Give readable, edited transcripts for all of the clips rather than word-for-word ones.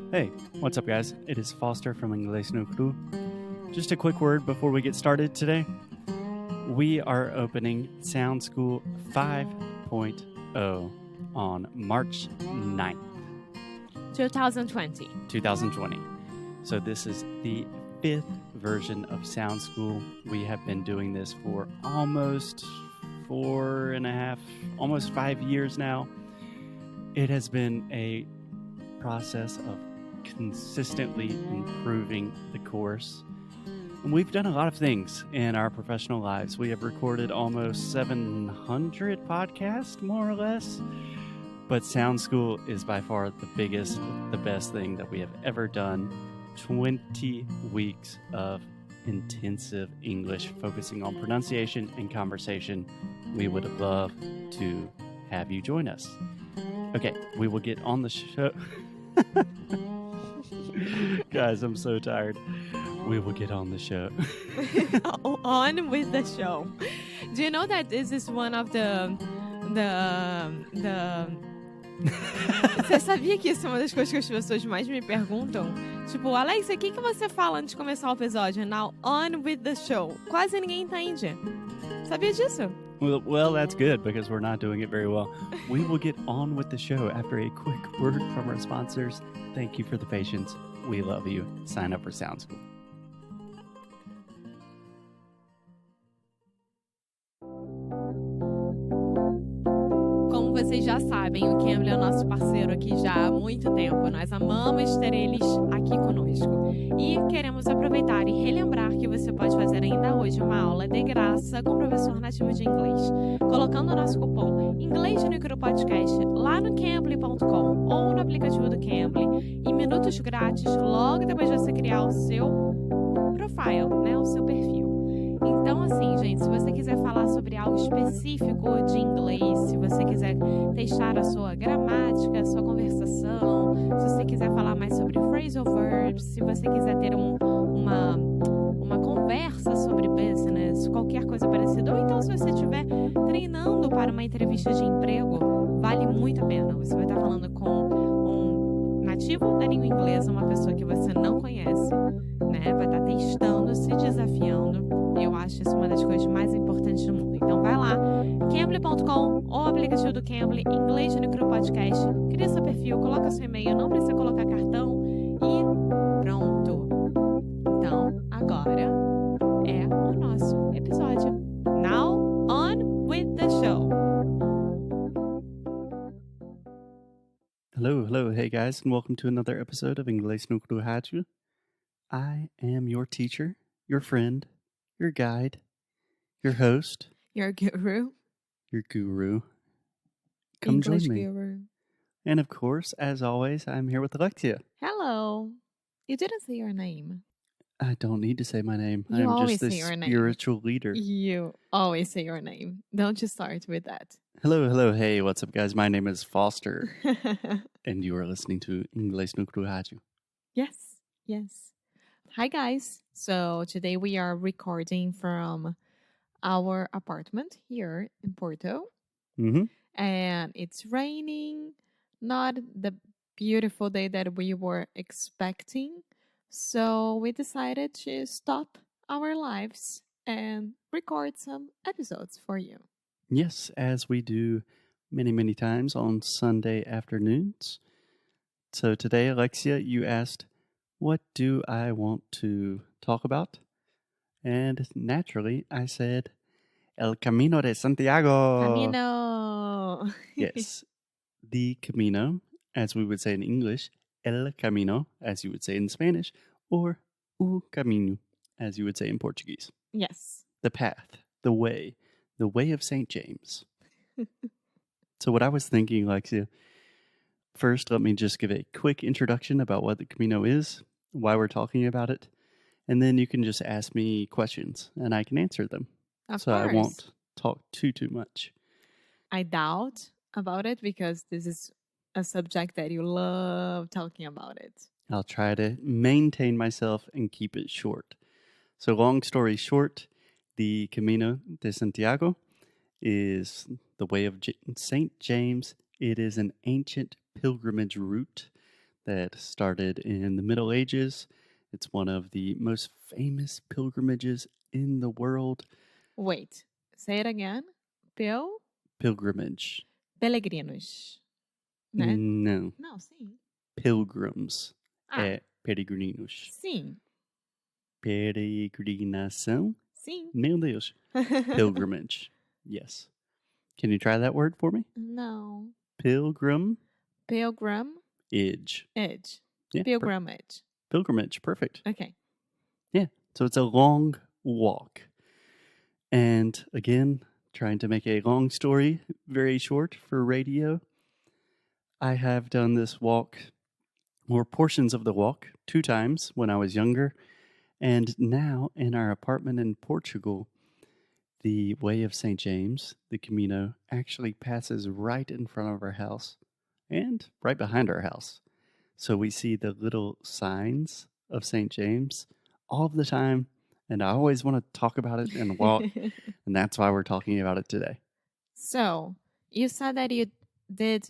Hey, what's up guys? It is Foster from Inglês no Cru. Just a quick word before we get started today. We are opening Sound School 5.0 on March 9th. 2020. So this is the 5th version of Sound School. We have been doing this for almost 4.5, almost 5 years now. It has been a process of consistently improving the course. And we've done a lot of things in our professional lives. We have recorded almost 700 podcasts, more or less. But Sound School is by far the biggest, the best thing that we have ever done. 20 weeks of intensive English focusing on pronunciation and conversation. We would love to have you join us. Okay, we will get on the show. Guys, I'm so tired. We will get on the show. On with the show. Do you know that this is one of the Você sabia que isso é uma das coisas que as pessoas mais me perguntam? Tipo, Alexa, o que você fala antes de começar o episódio? Now, on with the show. Quase ninguém entende. Sabia disso? Well, that's good because we're not doing it very well. We will get on with the show after a quick word from our sponsors. Thank you for the patience. We love you. Sign up for Sound School. Como vocês já sabem, o Cambly é o nosso parceiro aqui já há muito tempo. Nós amamos ter eles aqui conosco. E queremos aproveitar e relembrar que você pode fazer ainda hoje uma aula de graça com o professor nativo de inglês, colocando o nosso cupom inglesnuecrupodcast lá no Cambly.com ou no aplicativo do Cambly em minutos grátis, logo depois de você criar o seu profile, né, o seu perfil. Então, assim, gente, se você quiser falar sobre algo específico de inglês, se você quiser testar a sua gramática, a sua conversação, se você quiser falar mais sobre phrasal verbs, se você quiser ter uma conversa sobre business, qualquer coisa parecida, ou então se você estiver treinando para uma entrevista de emprego, vale muito a pena. Você vai estar falando com um nativo da língua inglesa, uma pessoa que você não conhece, né? Vai estar testando, se desafiando. Eu acho isso uma das coisas mais importantes do mundo. Então vai lá, Cambly.com ou o aplicativo do Cambly, Inglês no Cru Podcast, cria seu perfil, coloca seu e-mail, não precisa colocar cartão e pronto. Então, agora é o nosso episódio. Now, on with the show. Hello, hey guys, and welcome to another episode of Inglês no Cru. I am your teacher, your friend, your guide, your host, Your guru. your guru. Come English join me. guru. And of course, as always, I'm here with Alexia. Hello. You didn't say your name. I don't need to say my name. You I'm always just the say your name. spiritual leader. You always say your name. Don't you start with that. Hello, hey, what's up guys? My name is Foster, and you are listening to Inglês no Cru. Yes. Hi guys. So today we are recording from our apartment here in Porto. Mm-hmm. And it's raining. Not the beautiful day that we were expecting. So we decided to stop our lives and record some episodes for you. Yes, as we do many times on Sunday afternoons. So today, Alexia, you asked, what do I want to talk about? And naturally, I said, El Camino de Santiago. Camino. Yes, the Camino, as we would say in English, El Camino, as you would say in Spanish, or o caminho, as you would say in Portuguese. Yes. The path, the way of St. James. So what I was thinking, Alexia, first, let me just give a quick introduction about what the Camino is, why we're talking about it, and then you can just ask me questions, and I can answer them. Of so course. I won't talk too much. I doubt about it because this is a subject that you love talking about it. I'll try to maintain myself and keep it short. So long story short, the Camino de Santiago is the way of St. James. It is an ancient pilgrimage route that started in the Middle Ages. It's one of the most famous pilgrimages in the world. Wait, say it again. Pilgrimage. Peregrinos. Né? No. Não, sim. Pilgrims. Ah, Peregrinos. sim. Peregrinação? Sim. Meu Deus. Pilgrimage. Yes. Can you try that word for me? Não. Pilgrim. Pilgrim. Edge. Edge. Yeah, Pilgrimage. pilgrimage. Perfect. Okay. Yeah. So it's a long walk. And again, trying to make a long story very short for radio, I have done this walk, or portions of the walk, 2 times when I was younger. And now in our apartment in Portugal, the Way of St. James, the Camino, actually passes right in front of our house and right behind our house. So we see the little signs of St. James all the time. And I always want to talk about it and walk. And that's why we're talking about it today. So, you said that you did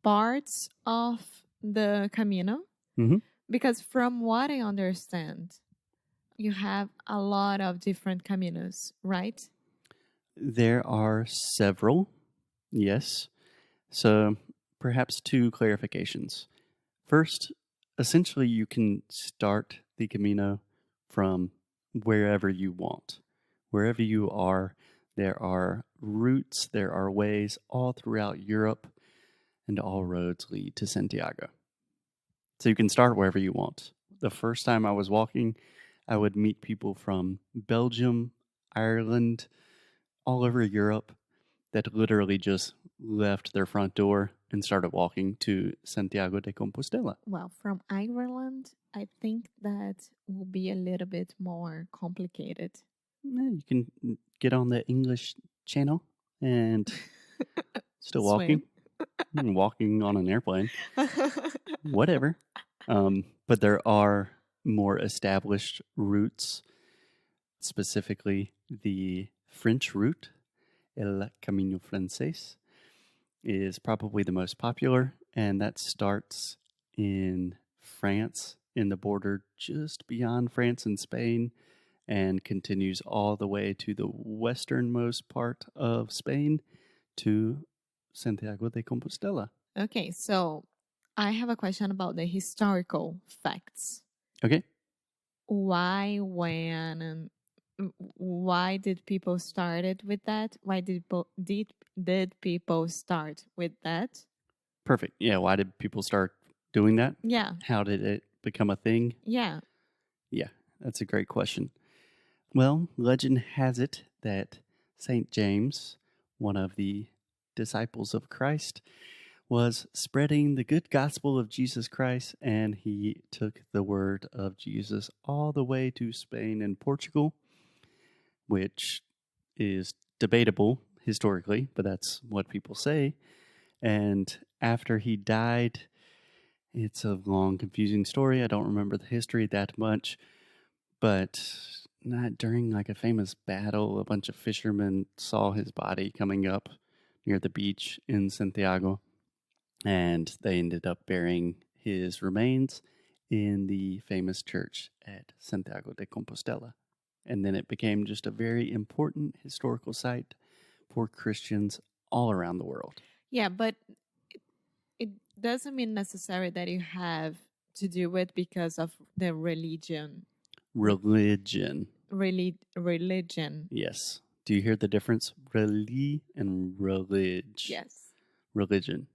parts of the Camino. Mhm. Because from what I understand, you have a lot of different Caminos, right? There are several, yes. So perhaps 2 clarifications. First, essentially you can start the Camino from wherever you want. Wherever you are, there are routes, there are ways all throughout Europe, and all roads lead to Santiago. So you can start wherever you want. The first time I was walking, I would meet people from Belgium, Ireland, all over Europe that literally just left their front door and started walking to Santiago de Compostela. Well, from Ireland, I think that will be a little bit more complicated. You can get on the English channel and still walking. Walking on an airplane. Whatever. But there are more established routes, specifically the French route, El Camino Francés, is probably the most popular, and that starts in France, in the border just beyond France and Spain, and continues all the way to the westernmost part of Spain to Santiago de Compostela. Okay, so I have a question about the historical facts. Okay. Why did people started with that? Why did people start with that? Perfect. Yeah, why did people start doing that? Yeah. How did it become a thing? Yeah. Yeah, that's a great question. Well, legend has it that St. James, one of the disciples of Christ, was spreading the good gospel of Jesus Christ, and he took the word of Jesus all the way to Spain and Portugal, which is debatable historically, but that's what people say. And after he died, it's a long, confusing story. I don't remember the history that much, but not during like a famous battle, a bunch of fishermen saw his body coming up near the beach in Santiago, and they ended up burying his remains in the famous church at Santiago de Compostela. And then it became just a very important historical site for Christians all around the world. Yeah, but it doesn't mean necessarily that you have to do it because of the religion. Religion. Religion. Yes. Do you hear the difference? Reli and relig. Yes. Religion.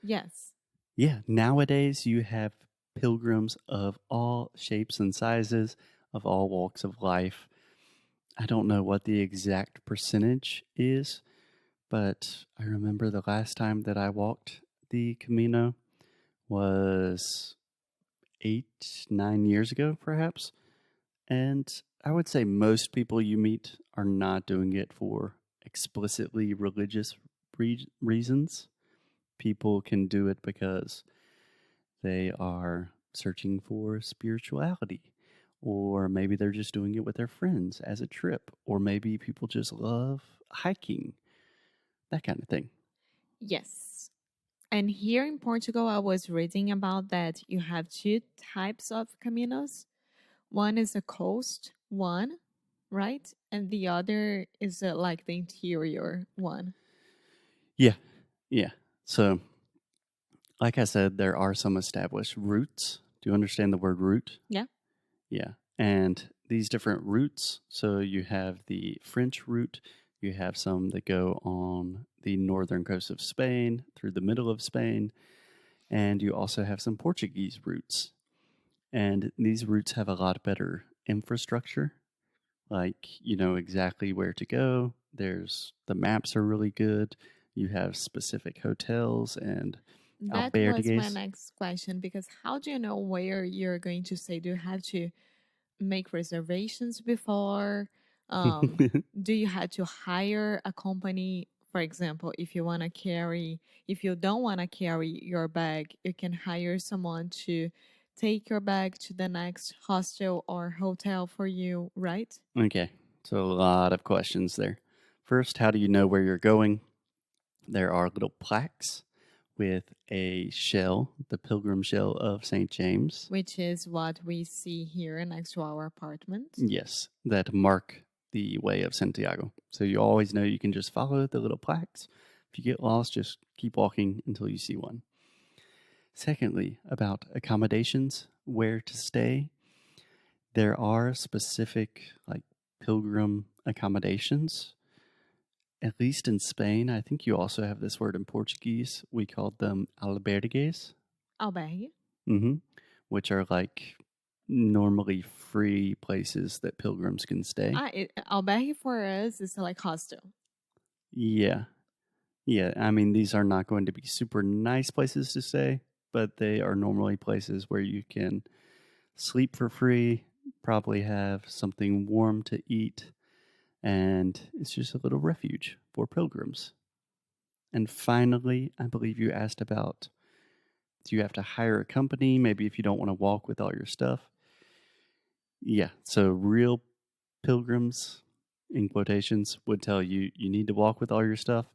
Yes. Yeah. Nowadays, you have pilgrims of all shapes and sizes, of all walks of life. I don't know what the exact percentage is, but I remember the last time that I walked the Camino was 8-9 years ago, perhaps. And I would say most people you meet are not doing it for explicitly religious reasons. People can do it because they are searching for spirituality, or maybe they're just doing it with their friends as a trip, or maybe people just love hiking, that kind of thing. Yes. And here in Portugal, I was reading about that you have two types of caminos. One is a coast one, right? And the other is like the interior one. Yeah. So, like I said, there are some established routes. Do you understand the word route? Yeah. Yeah. And these different routes, so you have the French route, you have some that go on the northern coast of Spain through the middle of Spain, and you also have some Portuguese routes. And these routes have a lot better infrastructure. Like, you know exactly where to go. The maps are really good. You have specific hotels and That was my albergues. next question, because how do you know where you're going to stay? Do you have to make reservations before? Do you have to hire a company? For example, if you don't want to carry your bag, you can hire someone to take your bag to the next hostel or hotel for you, right? Okay, so a lot of questions there. First, how do you know where you're going? There are little plaques with a shell, the pilgrim shell of St. James. Which is what we see here next to our apartment. Yes, that mark the way of Santiago. So you always know you can just follow the little plaques. If you get lost, just keep walking until you see one. Secondly, about accommodations, where to stay. There are specific like pilgrim accommodations. At least in Spain, I think you also have this word in Portuguese. We called them albergues. Albergue. Which are like normally free places that pilgrims can stay. Albergue for us is like hostel. Yeah. I mean, these are not going to be super nice places to stay, but they are normally places where you can sleep for free, probably have something warm to eat, and it's just a little refuge for pilgrims. And finally, I believe you asked about, do you have to hire a company, maybe if you don't want to walk with all your stuff? Yeah, so real pilgrims, in quotations, would tell you you need to walk with all your stuff.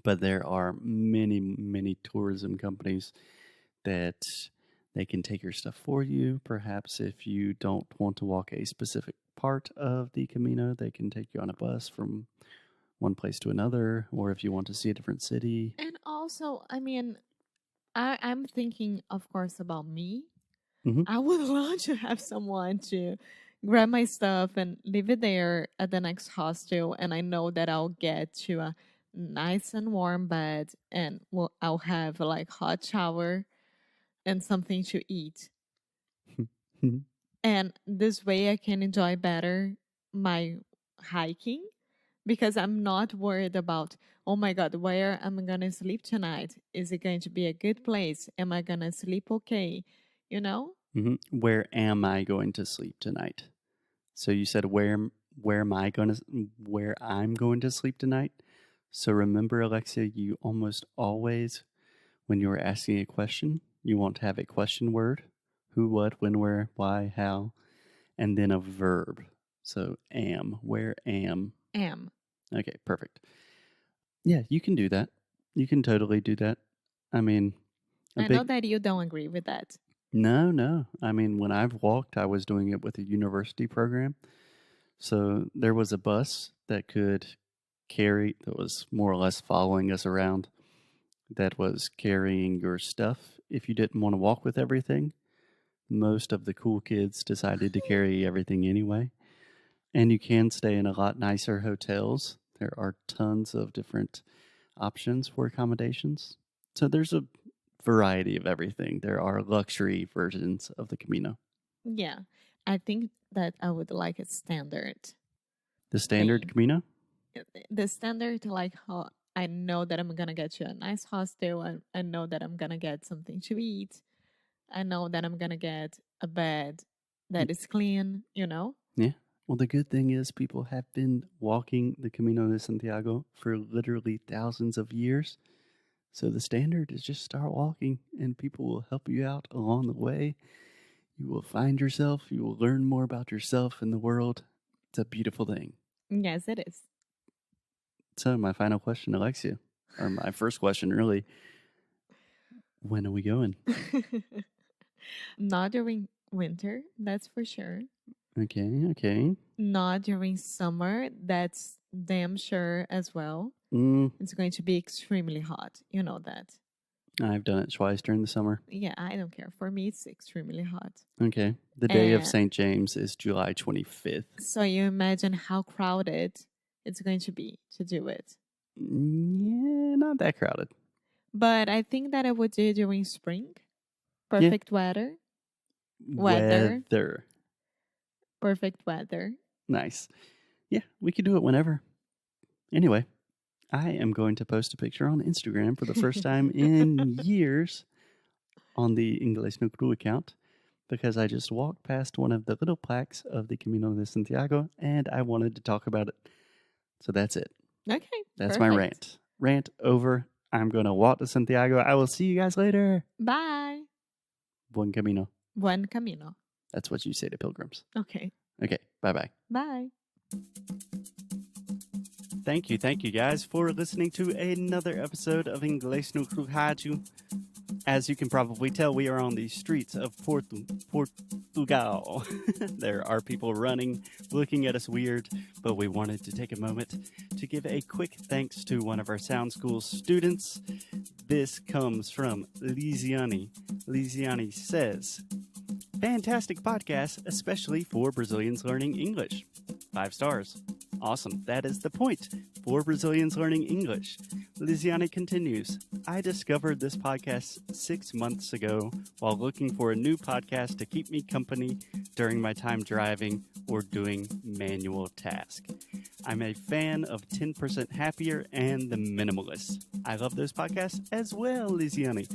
But there are many, many tourism companies that they can take your stuff for you. Perhaps if you don't want to walk a specific part of the Camino, they can take you on a bus from one place to another, or if you want to see a different city. And also, I mean, I'm thinking, of course, about me. I would love to have someone to grab my stuff and leave it there at the next hostel, and I know that I'll get to a nice and warm bed, and I'll have like hot shower and something to eat. And this way I can enjoy better my hiking, because I'm not worried about, oh my God, where am I going to sleep tonight? Is it going to be a good place? Am I going to sleep okay? You know? Where am I going to sleep tonight? So you said where I'm going to sleep tonight. So remember, Alexia, you almost always, when you're asking a question, you want to have a question word: who, what, when, where, why, how, and then a verb. So am, where am. Am. Okay, perfect. Yeah, you can do that. You can totally do that. I mean, I know that you don't agree with that. No. I mean, when I've walked, I was doing it with a university program. So there was a bus that was more or less following us around, that was carrying your stuff. If you didn't want to walk with everything, most of the cool kids decided to carry everything anyway. And you can stay in a lot nicer hotels. There are tons of different options for accommodations. So there's a variety of everything. There are luxury versions of the Camino. Yeah. I think that I would like a standard. The standard Camino? The standard, like how I know that I'm going to get to a nice hostel. I know that I'm going to get something to eat. I know that I'm going to get a bed that is clean, you know? Yeah. Well, the good thing is people have been walking the Camino de Santiago for literally thousands of years. So the standard is just start walking, and people will help you out along the way. You will find yourself. You will learn more about yourself and the world. It's a beautiful thing. Yes, it is. So my final question, Alexia, or my first question really, When are we going? Not during winter, that's for sure. Okay. Not during summer, that's damn sure as well. It's going to be extremely hot. You know that. I've done it twice during the summer. Yeah, I don't care. For me, it's extremely hot. Okay. The day of St. James is July 25th. So you imagine how crowded it's going to be to do it. Yeah, not that crowded. But I think that I would do it during spring. Perfect weather. Perfect weather. Nice. Yeah, we could do it whenever. Anyway, I am going to post a picture on Instagram for the first time in years on the Inglés No Cru account because I just walked past one of the little plaques of the Camino de Santiago and I wanted to talk about it. So that's it. Okay. That's my rant. Rant over. I'm going to walk to Santiago. I will see you guys later. Bye. Buen camino. Buen camino. That's what you say to pilgrims. Okay. Okay. Bye-bye. Bye. Thank you guys for listening to another episode of Inglés No Cru. As you can probably tell, we are on the streets of Portugal. There are people running, looking at us weird, but we wanted to take a moment to give a quick thanks to one of our Sound School students. This comes from Lisiane. Lisiane says, "Fantastic podcast, especially for Brazilians learning English. 5 stars. Awesome. That is the point for Brazilians learning English." Lisiane continues, "I discovered this podcast 6 months ago while looking for a new podcast to keep me company during my time driving or doing manual tasks. I'm a fan of 10% Happier and The Minimalist. I love those podcasts as well, Lisiane.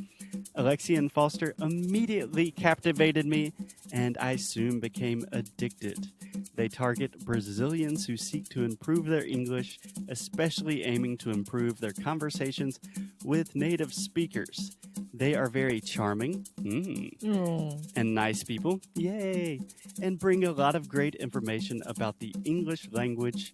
Alexia and Foster immediately captivated me, and I soon became addicted. They target Brazilians who seek to improve their English, especially aiming to improve their conversations with native speakers. They are very charming and nice people, yay, and bring a lot of great information about the English language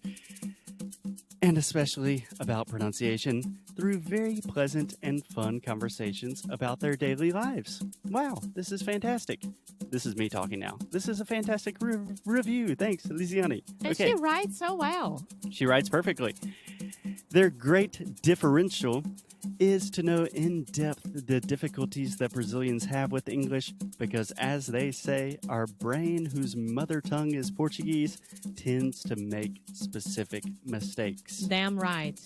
and especially about pronunciation through very pleasant and fun conversations about their daily lives. Wow, this is fantastic." This is me talking now. This is a fantastic review. Thanks, Lisiane. And she writes so well. She writes perfectly. "Their great differential is to know in depth the difficulties that Brazilians have with English because, as they say, our brain, whose mother tongue is Portuguese, tends to make specific mistakes." Damn right.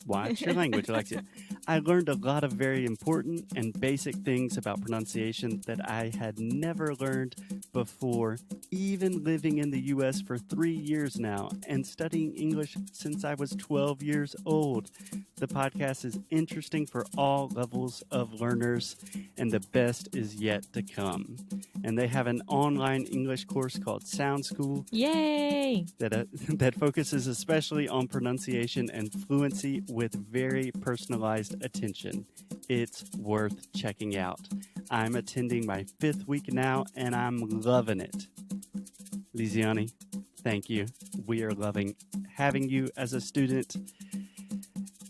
Watch your language, Alexia. "I learned a lot of very important and basic things about pronunciation that I had never learned before, even living in the U.S. for 3 years now and studying English since I was 12 years old. The podcast is interesting for all levels of learners, and the best is yet to come." And they have an online English course called Sound School. Yay! That focuses especially on pronunciation and fluency with very personalized attention. It's worth checking out. I'm attending my 5th week now, and I'm loving it. Lisiane, thank you. We are loving having you as a student.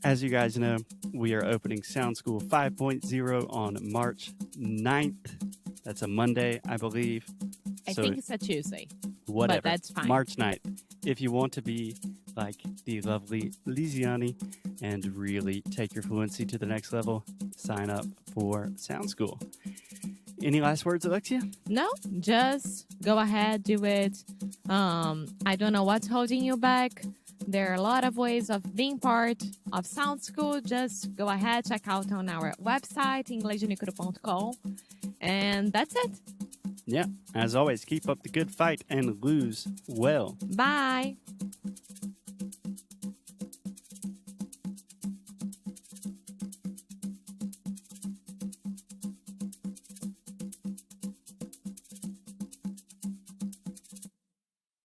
As you guys know, we are opening Sound School 5.0 on March 9th. That's a Monday, I believe. I think it's a Tuesday. Whatever. But that's fine. March 9th. If you want to be like the lovely Lisiane and really take your fluency to the next level, sign up for Sound School. Any last words, Alexia? No, just go ahead, do it. I don't know what's holding you back. There are a lot of ways of being part of Sound School. Just go ahead, check out on our website, inglesnuecrupodcast. And that's it. Yeah, as always, keep up the good fight and lose well. Bye.